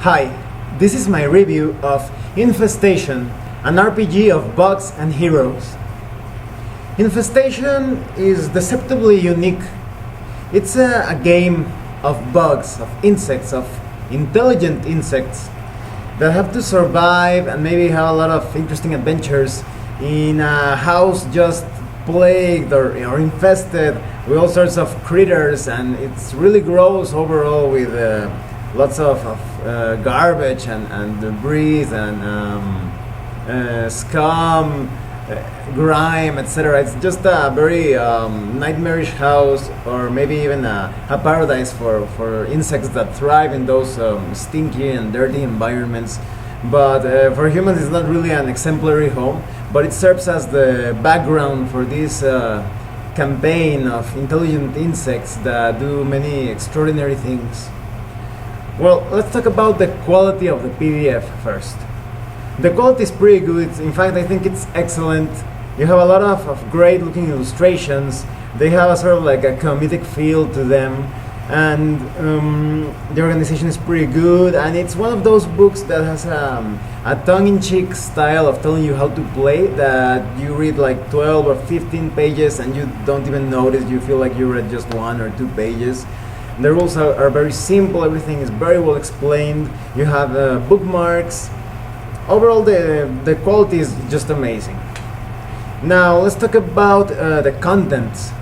Hi, this is my review of Infestation, an RPG of bugs and heroes. Infestation is deceptively unique. It's a game of bugs, of insects, of intelligent insects that have to survive and maybe have a lot of interesting adventures in a house just plagued or infested with all sorts of critters, and it's really gross overall with lots of garbage and debris and scum, grime, etc. It's just a very nightmarish house, or maybe even a paradise for insects that thrive in those stinky and dirty environments. But for humans, it's not really an exemplary home, but it serves as the background for this campaign of intelligent insects that do many extraordinary things. Well, let's talk about the quality of the PDF first. The quality is pretty good. In fact, I think it's excellent. You have a lot of great looking illustrations. They have a sort of like a comedic feel to them, and the organization is pretty good, and it's one of those books that has a tongue-in-cheek style of telling you how to play, that you read like 12 or 15 pages and you don't even notice. You feel like you read just 1 or 2 pages. The rules are very simple. Everything is very well explained. You have bookmarks. Overall, the quality is just amazing. Now let's talk about the contents.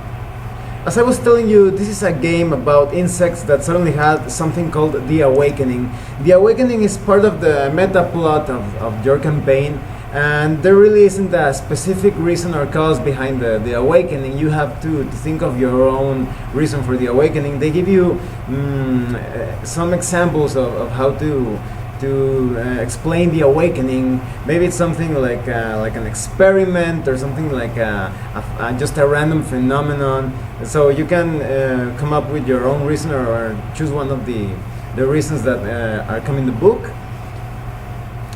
As I was telling you, this is a game about insects that suddenly had something called The Awakening. The Awakening is part of the meta plot of your campaign, and there really isn't a specific reason or cause behind the awakening. You have to think of your own reason for the awakening. They give you some examples of how to explain the awakening. Maybe it's something like an experiment, or something like just a random phenomenon. So you can come up with your own reason, or choose one of the reasons that are come in the book.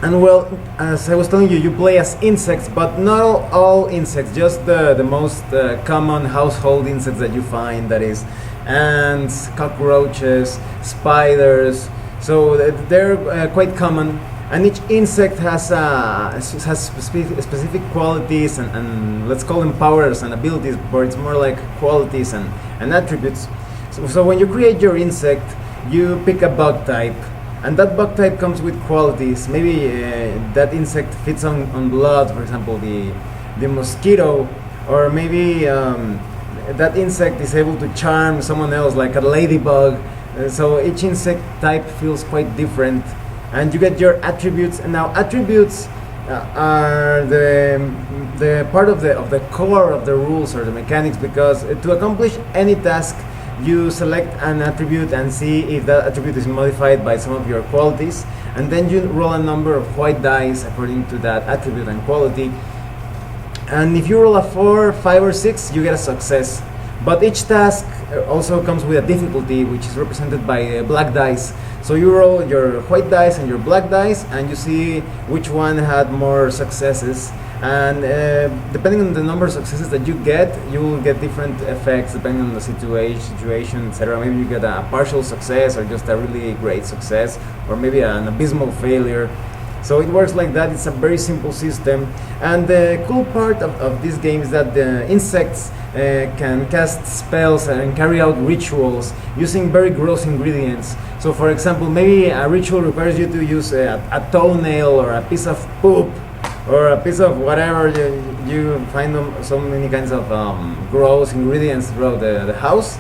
And well, as I was telling you, you play as insects, but not all insects, just the most common household insects that you find, that is ants, cockroaches, spiders. So they're quite common, and each insect has specific qualities and let's call them powers and abilities, but it's more like qualities and attributes. So when you create your insect, you pick a bug type, and that bug type comes with qualities. Maybe that insect feeds on blood, for example, the mosquito, or maybe that insect is able to charm someone else, like a ladybug. So each insect type feels quite different, and you get your attributes. And now attributes are the part of the core of the rules or the mechanics, because to accomplish any task, you select an attribute and see if that attribute is modified by some of your qualities, and then you roll a number of white dice according to that attribute and quality. And if you roll a 4, 5, or 6, you get a success. But each task also comes with a difficulty, which is represented by black dice. So you roll your white dice and your black dice, and you see which one had more successes. And depending on the number of successes that you will get different effects depending on the situation, etc. Maybe you get a partial success, or just a really great success, or maybe an abysmal failure. So it works like that. It's a very simple system, and the cool part of this game is that the insects can cast spells and carry out rituals using very gross ingredients. So for example, maybe a ritual requires you to use a toenail, or a piece of poop, or a piece of whatever. You find so many kinds of gross ingredients throughout the house.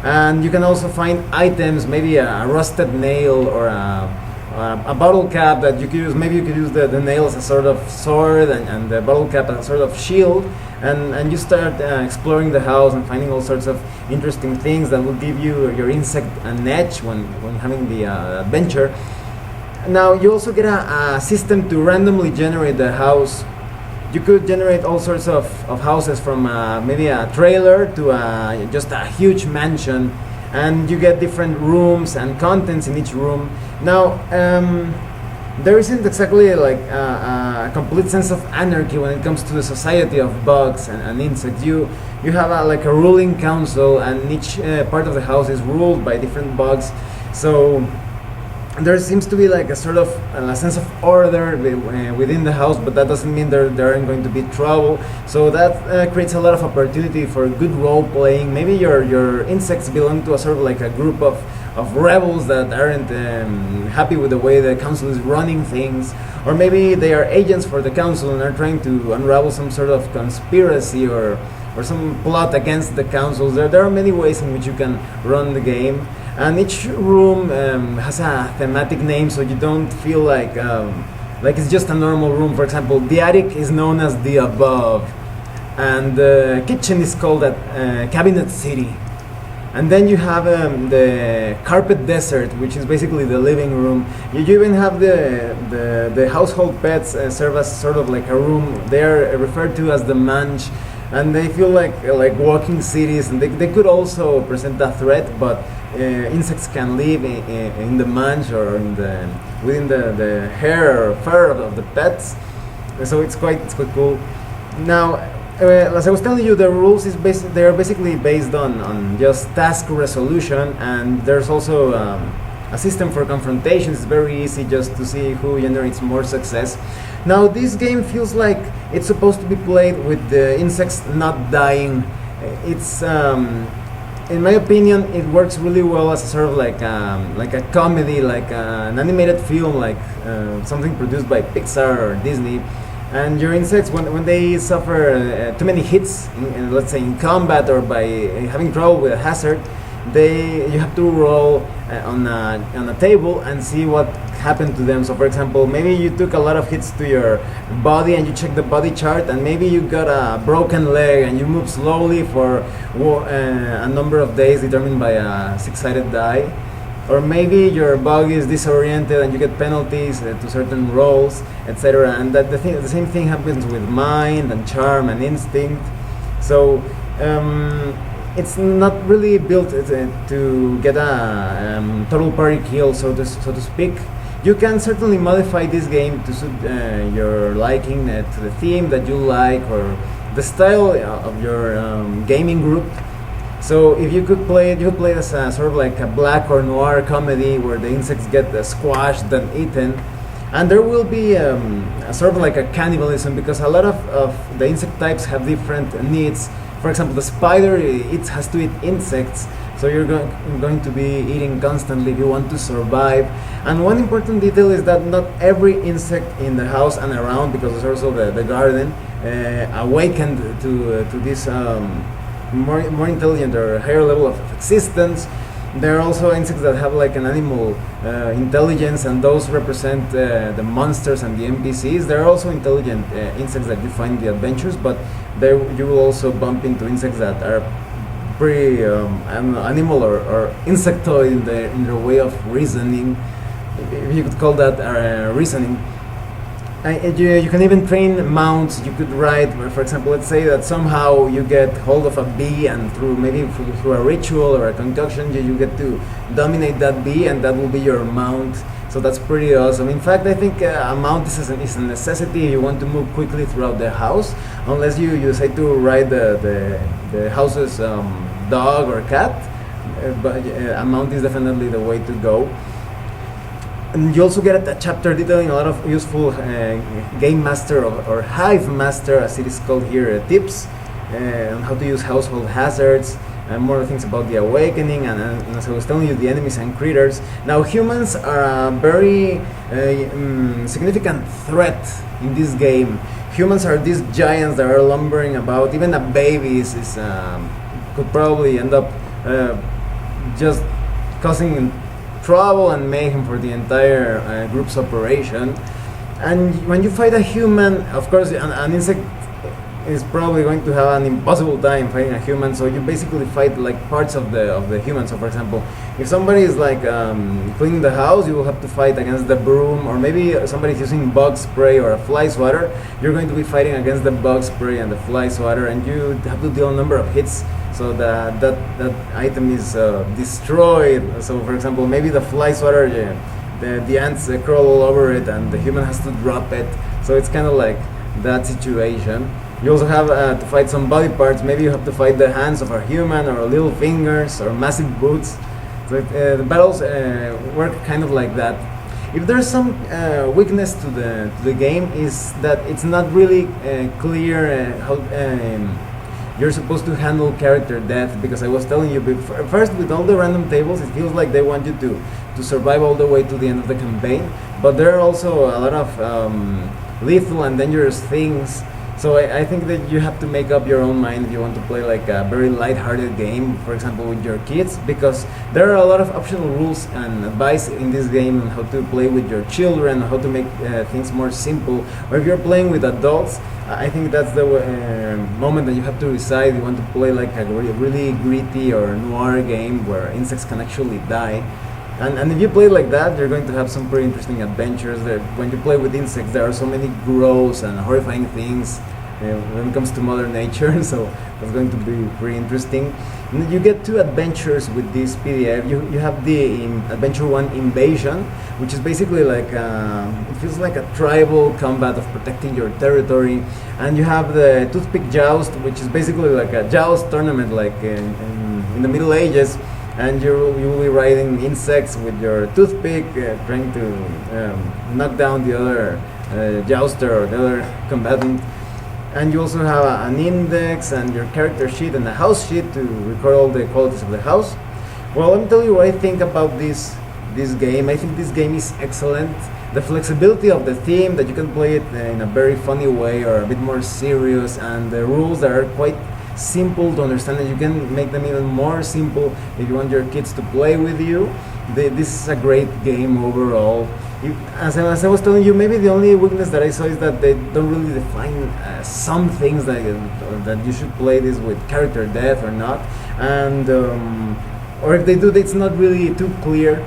And you can also find items, maybe a rusted nail, or a bottle cap that you could use. Maybe you could use the nail as a sort of sword, and the bottle cap as a sort of shield. And you start exploring the house and finding all sorts of interesting things that will give your insect an edge when having the adventure. Now you also get a system to randomly generate the house. You could generate all sorts of houses, from maybe a trailer to just a huge mansion, and you get different rooms and contents in each room. Now there isn't exactly like a complete sense of anarchy when it comes to the society of bugs and insects. You have like a ruling council, and each part of the house is ruled by different bugs. So there seems to be like a sort of a sense of order within the house, but that doesn't mean there aren't going to be trouble. So that creates a lot of opportunity for good role playing. Maybe your insects belong to a sort of like a group of rebels that aren't happy with the way the council is running things, or maybe they are agents for the council and are trying to unravel some sort of conspiracy or some plot against the council. There are many ways in which you can run the game, and each room has a thematic name, so you don't feel like it's just a normal room. For example, the attic is known as the above, and the kitchen is called Cabinet City. And then you have the carpet desert, which is basically the living room. You even have the household pets serve as sort of like a room. They are referred to as the manch, and they feel like walking cities. And they could also present a threat, but insects can live in the manch or within the hair or fur of the pets. So it's quite cool. Now, as I was telling you, the rules they are basically based on just task resolution, and there's also a system for confrontations. It's very easy just to see who generates more success. Now, this game feels like it's supposed to be played with the insects not dying. It's in my opinion, it works really well as a sort of like a comedy, like an animated film, like something produced by Pixar or Disney. And your insects, when they suffer too many hits, let's say in combat or by having trouble with a hazard, you have to roll on a table and see what happened to them. So, for example, maybe you took a lot of hits to your body and you check the body chart, and maybe you got a broken leg and you move slowly for a number of days determined by a six-sided die. Or maybe your bug is disoriented and you get penalties to certain rolls, etc. And the same thing happens with mind and charm and instinct. So it's not really built to get a total party kill, so to speak. You can certainly modify this game to suit your liking, to the theme that you like, or the style of your gaming group. So if you could play it, you could play it as a sort of like a black or noir comedy where the insects get squashed and eaten. And there will be a sort of like a cannibalism, because a lot of the insect types have different needs. For example, the spider has to eat insects, so you're going to be eating constantly if you want to survive. And one important detail is that not every insect in the house and around, because there's also the garden, awakened to this more intelligent or higher level of existence. There are also insects that have like an animal intelligence, and those represent the monsters and the NPCs. There are also intelligent insects that you find in the adventures, but you will also bump into insects that are pretty animal or insectoid in their way of reasoning, if you could call that reasoning. You can even train mounts. You could ride, for example, let's say that somehow you get hold of a bee, and through a ritual or a concoction, you get to dominate that bee, and that will be your mount. So that's pretty awesome. In fact, I think a mount is a necessity if you want to move quickly throughout the house, unless you decide to ride the house's dog or cat. But a mount is definitely the way to go. And you also get a chapter detailing a lot of useful game master or hive master, as it is called here, tips on how to use household hazards, and more things about the awakening, and as I was telling you, the enemies and critters. Now, humans are a very significant threat in this game. Humans are these giants that are lumbering about. Even a baby could probably end up just causing trouble and mayhem for the entire group's operation. And when you fight a human, of course, an insect is probably going to have an impossible time fighting a human, so you basically fight like parts of the human. So, for example, if somebody is like cleaning the house, you will have to fight against the broom, or maybe somebody's using bug spray or a fly swatter, you're going to be fighting against the bug spray and the fly swatter, and you have to deal a number of hits so that item is destroyed. So, for example, maybe the fly swatter, the ants crawl all over it, and the human has to drop it. So it's kind of like that situation. You also have to fight some body parts. Maybe you have to fight the hands of a human, or little fingers, or massive boots. So the battles work kind of like that. If there's some weakness to the game, is that it's not really clear how you're supposed to handle character death, because I was telling you first, with all the random tables, it feels like they want you to survive all the way to the end of the campaign, but there are also a lot of lethal and dangerous things. So I think that you have to make up your own mind if you want to play like a very light-hearted game, for example with your kids, because there are a lot of optional rules and advice in this game on how to play with your children, how to make things more simple. Or if you're playing with adults, I think that's the moment that you have to decide if you want to play like a really gritty or noir game where insects can actually die. And if you play like that, you're going to have some pretty interesting adventures. When you play with insects, there are so many gross and horrifying things when it comes to Mother Nature, so that's going to be pretty interesting. And you get 2 adventures with this PDF. You have the Adventure 1 Invasion, which is basically like, it feels like a tribal combat of protecting your territory. And you have the Toothpick Joust, which is basically like a joust tournament like in the Middle Ages. And you will be riding insects with your toothpick, trying to knock down the other jouster or the other combatant. And you also have an index and your character sheet and a house sheet to record all the qualities of the house. Well, let me tell you what I think about this game. I think this game is excellent. The flexibility of the theme, that you can play it in a very funny way or a bit more serious, and the rules that are quite simple to understand, and you can make them even more simple if you want your kids to play with you. This is a great game overall. As I was telling you, maybe the only weakness that I saw is that they don't really define some things that you should play this with character death or not, and or if they do, it's not really too clear.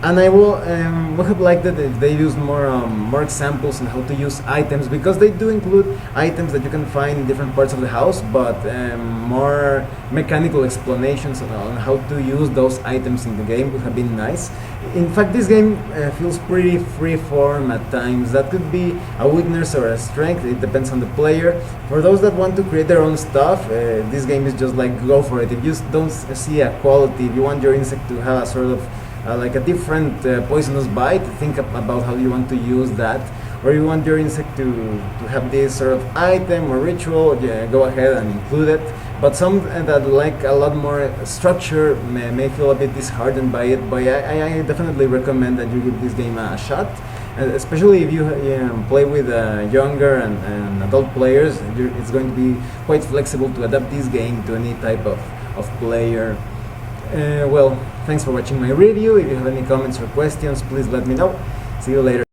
And I would have liked it if they used more examples on how to use items, because they do include items that you can find in different parts of the house, but more mechanical explanations on how to use those items in the game would have been nice. In fact, this game feels pretty free-form at times. That could be a weakness or a strength, it depends on the player. For those that want to create their own stuff, this game is just like, go for it. If you don't see a quality, if you want your insect to have a sort of like a different poisonous bite, think about how you want to use that. Or you want your insect to have this sort of item or ritual, yeah, go ahead and include it. But some that like a lot more structure may feel a bit disheartened by it, but I definitely recommend that you give this game a shot. Especially if you play with younger and adult players, it's going to be quite flexible to adapt this game to any type of player. Well, thanks for watching my review. If you have any comments or questions, please let me know. See you later.